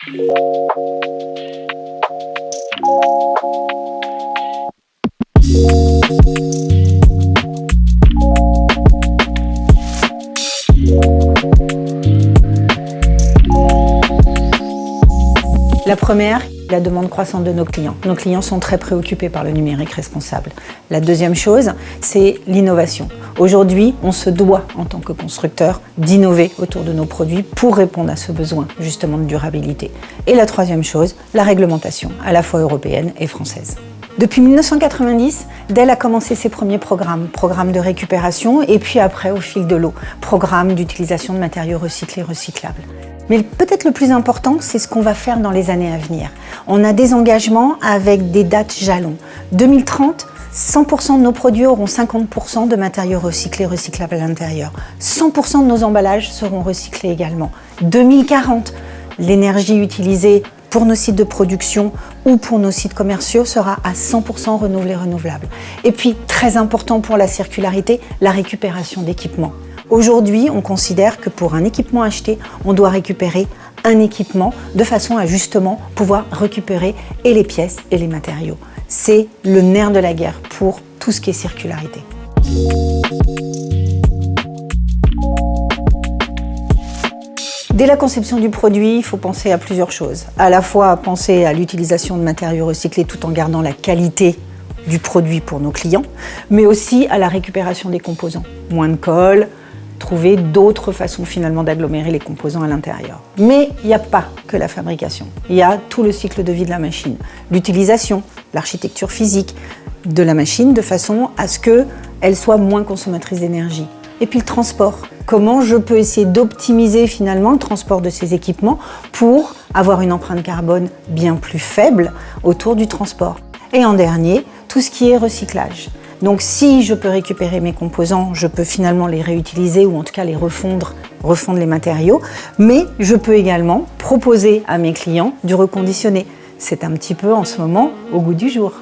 La première, la demande croissante de nos clients. Nos clients sont très préoccupés par le numérique responsable. La deuxième chose, c'est l'innovation. Aujourd'hui, on se doit, en tant que constructeur, d'innover autour de nos produits pour répondre à ce besoin, justement, de durabilité. Et la troisième chose, la réglementation, à la fois européenne et française. Depuis 1990, Dell a commencé ses premiers programmes de récupération et puis après, au fil de l'eau, programmes d'utilisation de matériaux recyclés, recyclables. Mais peut-être le plus important, c'est ce qu'on va faire dans les années à venir. On a des engagements avec des dates jalons. 2030, 100% de nos produits auront 50% de matériaux recyclés, recyclables à l'intérieur. 100% de nos emballages seront recyclés également. 2040, l'énergie utilisée pour nos sites de production ou pour nos sites commerciaux sera à 100% renouvelable. Et puis, très important pour la circularité, la récupération d'équipements. Aujourd'hui, on considère que pour un équipement acheté, on doit récupérer un équipement de façon à justement pouvoir récupérer et les pièces et les matériaux. C'est le nerf de la guerre pour tout ce qui est circularité. Dès la conception du produit, il faut penser à plusieurs choses. À la fois penser à l'utilisation de matériaux recyclés tout en gardant la qualité du produit pour nos clients, mais aussi à la récupération des composants. Moins de colle, trouver d'autres façons finalement d'agglomérer les composants à l'intérieur. Mais il n'y a pas que la fabrication, il y a tout le cycle de vie de la machine, l'utilisation, l'architecture physique de la machine de façon à ce qu'elle soit moins consommatrice d'énergie. Et puis le transport, comment je peux essayer d'optimiser finalement le transport de ces équipements pour avoir une empreinte carbone bien plus faible autour du transport. Et en dernier, tout ce qui est recyclage. Donc si je peux récupérer mes composants, je peux finalement les réutiliser ou en tout cas les refondre les matériaux, mais je peux également proposer à mes clients du reconditionné. C'est un petit peu en ce moment au goût du jour.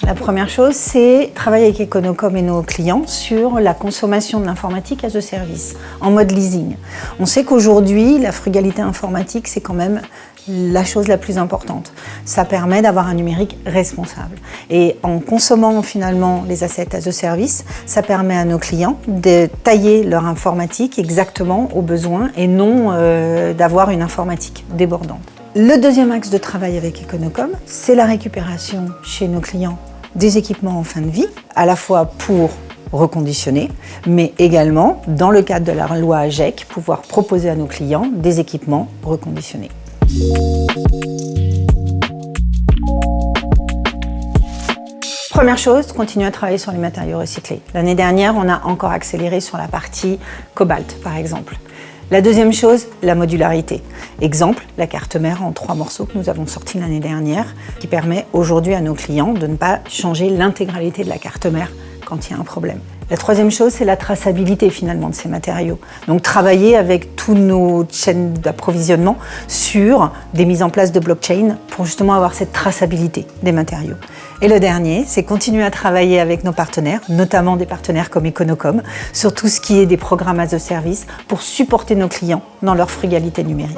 La première chose, c'est travailler avec Econocom et nos clients sur la consommation de l'informatique as a service, en mode leasing. On sait qu'aujourd'hui, la frugalité informatique, c'est quand même la chose la plus importante. Ça permet d'avoir un numérique responsable. Et en consommant finalement les assets as a service, ça permet à nos clients de tailler leur informatique exactement aux besoins et non d'avoir une informatique débordante. Le deuxième axe de travail avec Econocom, c'est la récupération chez nos clients des équipements en fin de vie, à la fois pour reconditionner, mais également, dans le cadre de la loi AGEC, pouvoir proposer à nos clients des équipements reconditionnés. Première chose, continuer à travailler sur les matériaux recyclés. L'année dernière, on a encore accéléré sur la partie cobalt, par exemple. La deuxième chose, la modularité. Exemple, la carte mère en 3 morceaux que nous avons sorti l'année dernière, qui permet aujourd'hui à nos clients de ne pas changer l'intégralité de la carte mère quand il y a un problème. La troisième chose, c'est la traçabilité finalement de ces matériaux. Donc travailler avec tous nos chaînes d'approvisionnement sur des mises en place de blockchain pour justement avoir cette traçabilité des matériaux. Et le dernier, c'est continuer à travailler avec nos partenaires, notamment des partenaires comme Econocom, sur tout ce qui est des programmes as a service pour supporter nos clients dans leur frugalité numérique.